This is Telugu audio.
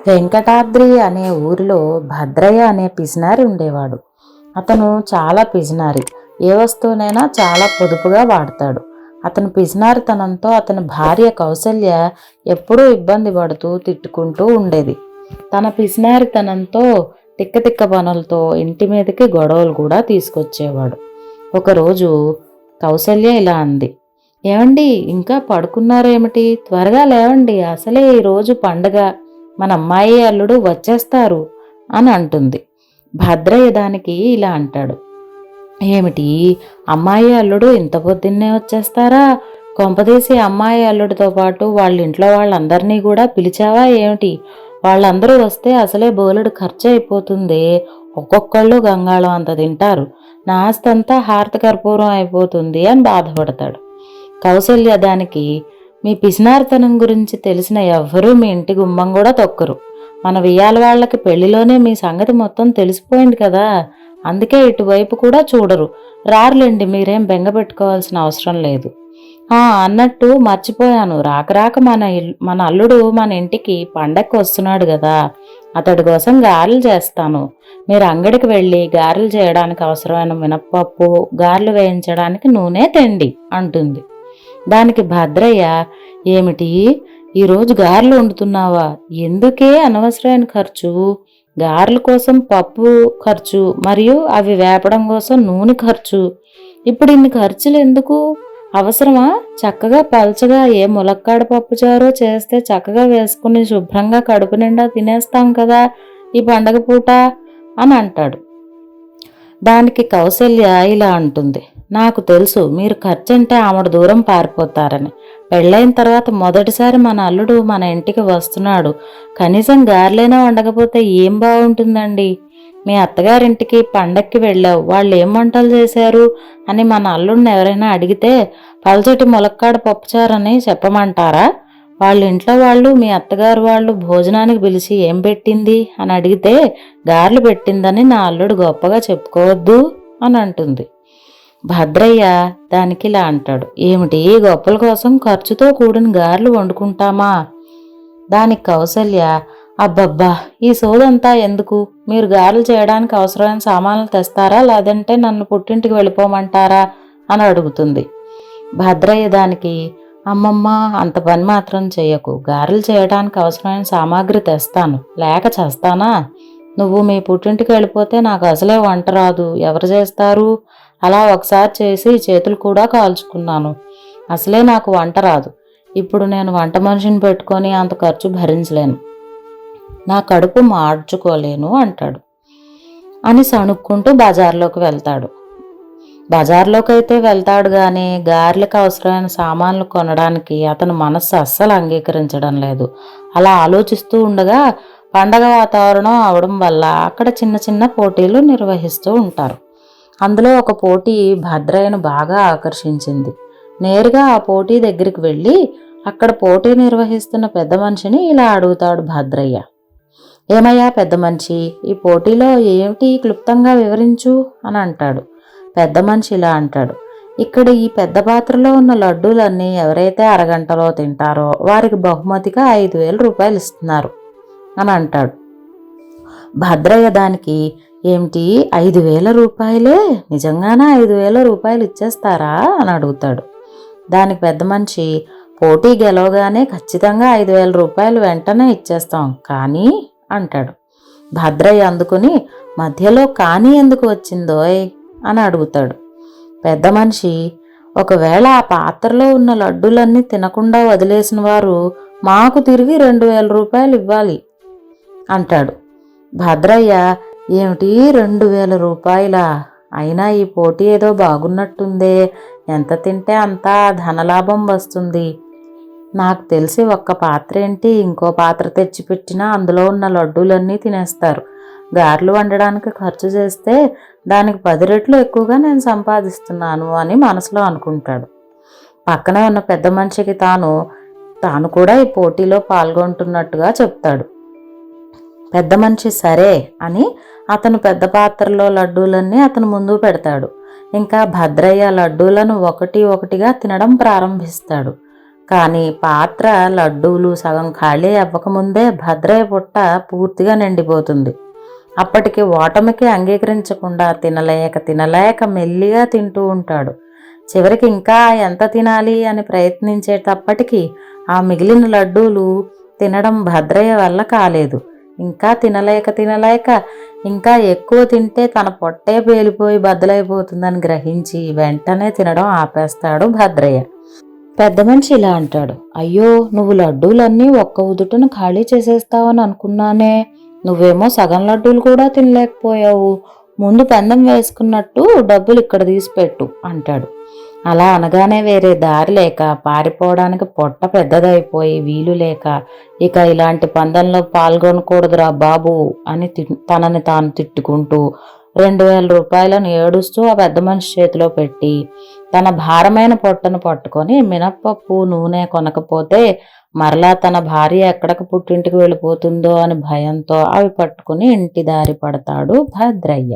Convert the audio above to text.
వెంకటాద్రి అనే ఊరిలో భద్రయ్య అనే పిసినారి ఉండేవాడు. అతను చాలా పిసినారి. ఏ వస్తువునైనా చాలా పొదుపుగా వాడతాడు. అతను పిసినారితనంతో అతని భార్య కౌసల్య ఎప్పుడూ ఇబ్బంది పడుతూ తిట్టుకుంటూ ఉండేది. తన పిసినారితనంతో తిక్క తిక్క పనులతో ఇంటి మీదకి గొడవలు కూడా తీసుకొచ్చేవాడు. ఒకరోజు కౌసల్య ఇలా అంది, ఏమండి ఇంకా పడుకున్నారేమిటి? త్వరగా లేవండి, అసలే ఈరోజు పండగ, మన అమ్మాయి అల్లుడు వచ్చేస్తారు అని అంటుంది. భద్రయ్య దానికి ఇలా అంటాడు, ఏమిటి అమ్మాయి అల్లుడు ఇంత పొద్దున్నే వచ్చేస్తారా? కొంపదీసి అమ్మాయి అల్లుడితో పాటు వాళ్ళ ఇంట్లో వాళ్ళందరినీ కూడా పిలిచావా ఏమిటి? వాళ్ళందరూ వస్తే అసలే బోలెడు ఖర్చు అయిపోతుంది. ఒక్కొక్కళ్ళు గంగాళం అంత తింటారు. నా ఆస్తంతా హారతి కర్పూరం అయిపోతుంది అని బాధపడతాడు. కౌసల్య దానికి, మీ పిసినారితనం గురించి తెలిసిన ఎవ్వరూ మీ ఇంటి గుమ్మం కూడా తొక్కరు. మన వియ్యాల వాళ్ళకి పెళ్లిలోనే మీ సంగతి మొత్తం తెలిసిపోయింది కదా, అందుకే ఇటువైపు కూడా చూడరు. రారులేండి, మీరేం బెంగ పెట్టుకోవాల్సిన అవసరం లేదు. అన్నట్టు మర్చిపోయాను, రాక రాక మన అల్లుడు మన ఇంటికి పండక్కి వస్తున్నాడు కదా, అతడి కోసం గారెలు చేస్తాను. మీరు అంగడికి వెళ్ళి గారెలు చేయడానికి అవసరమైన మినప్పప్పు, గారెలు వేయించడానికి నూనె తెండి అంటుంది. దానికి భద్రయ్య, ఏమిటి ఈరోజు గారెలు వండుతున్నావా? ఎందుకే అనవసరమైన ఖర్చు? గారెల కోసం పప్పు ఖర్చు, మరియు అవి వేపడం కోసం నూనె ఖర్చు. ఇప్పుడు ఇన్ని ఖర్చులు ఎందుకు? అవసరమా? చక్కగా పల్చగా ఏ ములక్కాడ పప్పుచారో చేస్తే చక్కగా వేసుకుని శుభ్రంగా కడుపు నిండా తినేస్తాం కదా ఈ పండగ పూట అని అంటాడు. దానికి కౌసల్య ఇలా అంటుంది, నాకు తెలుసు మీరు ఖర్చంటే ఆమెడు దూరం పారిపోతారని. పెళ్ళైన తర్వాత మొదటిసారి మన అల్లుడు మన ఇంటికి వస్తున్నాడు. కనీసం గారెలైనా వండకపోతే ఏం బాగుంటుందండి? మీ అత్తగారింటికి పండక్కి వెళ్ళావు, వాళ్ళు ఏం వంటలు చేశారు అని మన అల్లుడిని ఎవరైనా అడిగితే పల్చటి ములక్కాడ పప్పుచారని చెప్పమంటారా? వాళ్ళ ఇంట్లో వాళ్ళు మీ అత్తగారు వాళ్ళు భోజనానికి పిలిచి ఏం పెట్టింది అని అడిగితే గారెలు పెట్టిందని నా అల్లుడు గొప్పగా చెప్పుకోవద్దు అని అంటుంది. భద్రయ్య దానికి ఇలా అంటాడు, ఏమిటి గొప్పల కోసం ఖర్చుతో కూడిన గారెలు వండుకుంటామా? దానికి కౌసల్య, అబ్బబ్బా ఈ సోదంతా ఎందుకు? మీరు గారెలు చేయడానికి అవసరమైన సామాన్లు తెస్తారా, లేదంటే నన్ను పుట్టింటికి వెళ్ళిపోమంటారా అని అడుగుతుంది. భద్రయ్య దానికి, అమ్మమ్మ అంత పని మాత్రం చెయ్యకు, గారెలు చేయడానికి అవసరమైన సామాగ్రి తెస్తాను, లేక చేస్తానా? నువ్వు మీ పుట్టింటికి వెళ్ళిపోతే నాకు అసలే వంట రాదు, ఎవరు చేస్తారు? అలా ఒకసారి చేసి చేతులు కూడా కాల్చుకున్నాను, అసలే నాకు వంట రాదు. ఇప్పుడు నేను వంట మనిషిని పెట్టుకొని అంత ఖర్చు భరించలేను, నా కడుపు మార్చుకోలేను అంటాడు. అని సణుక్కుంటూ బజార్లోకి వెళ్తాడు. బజార్లోకి అయితే వెళ్తాడు కానీ గారెలకు అవసరమైన సామాన్లు కొనడానికి అతని మనస్సు అస్సలు అంగీకరించడం లేదు. అలా ఆలోచిస్తూ ఉండగా పండగ వాతావరణం అవడం వల్ల అక్కడ చిన్న చిన్న పోటీలు నిర్వహిస్తూ ఉంటారు. అందులో ఒక పోటీ భద్రయ్యను బాగా ఆకర్షించింది. నేరుగా ఆ పోటీ దగ్గరికి వెళ్ళి అక్కడ పోటీ నిర్వహిస్తున్న పెద్ద మనిషిని ఇలా అడుగుతాడు భద్రయ్య, ఏమయ్యా పెద్ద మనిషి, ఈ పోటీలో ఏమిటి క్లుప్తంగా వివరించు అని అంటాడు. పెద్ద మనిషి ఇలా అంటాడు, ఇక్కడ ఈ పెద్ద పాత్రలో ఉన్న లడ్డూలన్నీ ఎవరైతే అరగంటలో తింటారో వారికి బహుమతిగా 5,000 రూపాయలు ఇస్తున్నారు అని అంటాడు. భద్రయ్య దానికి, ఏమిటి 5,000 రూపాయలే? నిజంగానే 5,000 రూపాయలు ఇచ్చేస్తారా అని అడుగుతాడు. దానికి పెద్ద మనిషి, పోటీ గెలవగానే ఖచ్చితంగా 5,000 రూపాయలు వెంటనే ఇచ్చేస్తాం కానీ అంటాడు. భద్రయ్య అందుకుని, మధ్యలో కానీ ఎందుకు వచ్చిందోయ్ అని అడుగుతాడు. పెద్ద మనిషి, ఒకవేళ ఆ పాత్రలో ఉన్న లడ్డూలన్నీ తినకుండా వదిలేసిన వారు మాకు తిరిగి 2,000 రూపాయలు ఇవ్వాలి అంటాడు. భద్రయ్య, ఏమిటి 2,000 రూపాయలా? అయినా ఈ పోటీ ఏదో బాగున్నట్టుందే, ఎంత తింటే అంత ధనలాభం వస్తుంది. నాకు తెలిసి ఒక్క పాత్ర ఏంటి, ఇంకో పాత్ర తెచ్చిపెట్టినా అందులో ఉన్న లడ్డూలన్నీ తినేస్తారు. గారెలు వండడానికి ఖర్చు చేస్తే దానికి 10 రెట్లు ఎక్కువగా నేను సంపాదిస్తున్నాను అని మనసులో అనుకుంటాడు. పక్కనే ఉన్న పెద్ద మనిషికి తాను కూడా ఈ పోటీలో పాల్గొంటున్నట్టుగా చెప్తాడు. పెద్ద మనిషి సరే అని అతను పెద్ద పాత్రలో లడ్డూలన్నీ అతను ముందు పెడతాడు. ఇంకా భద్రయ్య లడ్డూలను ఒకటి ఒకటిగా తినడం ప్రారంభిస్తాడు. కానీ పాత్ర లడ్డూలు సగం ఖాళీ అవ్వకముందే భద్రయ్య పొట్ట పూర్తిగా నిండిపోతుంది. అప్పటికి ఓటమికి అంగీకరించకుండా తినలేక మెల్లిగా తింటూ ఉంటాడు. చివరికి ఇంకా ఎంత తినాలి అని ప్రయత్నించేటప్పటికీ ఆ మిగిలిన లడ్డూలు తినడం భద్రయ్య వల్ల కాలేదు. ఇంకా తినలేక ఇంకా ఎక్కువ తింటే తన పొట్టే పేలిపోయి బద్దలైపోతుందని గ్రహించి వెంటనే తినడం ఆపేస్తాడు భద్రయ్య. పెద్ద మనిషి ఇలా అంటాడు, అయ్యో, నువ్వు లడ్డూలన్నీ ఒక్క ఉదుటను ఖాళీ చేసేస్తావని అనుకున్నానే. నువ్వేమో సగం లడ్డూలు కూడా తినలేకపోయావు. ముందు పందెం వేసుకున్నట్టు డబ్బులు ఇక్కడ తీసిపెట్టు అంటాడు. అలా అనగానే వేరే దారి లేక పారిపోవడానికి పొట్ట పెద్దదైపోయి వీలు లేక ఇక ఇలాంటి పందెంలో పాల్గొనకూడదురా బాబు అని తనని తాను తిట్టుకుంటూ 2000 రూపాయలను ఏడుస్తూ ఆ పెద్ద మనిషి చేతిలో పెట్టి తన భారమైన పొట్టను పట్టుకొని మినప్పప్పు నూనె కొనకపోతే మరలా తన భార్య ఎక్కడికి పుట్టింటికి వెళ్ళిపోతుందో అని భయంతో అవి పట్టుకుని ఇంటి దారి పడతాడు భద్రయ్య.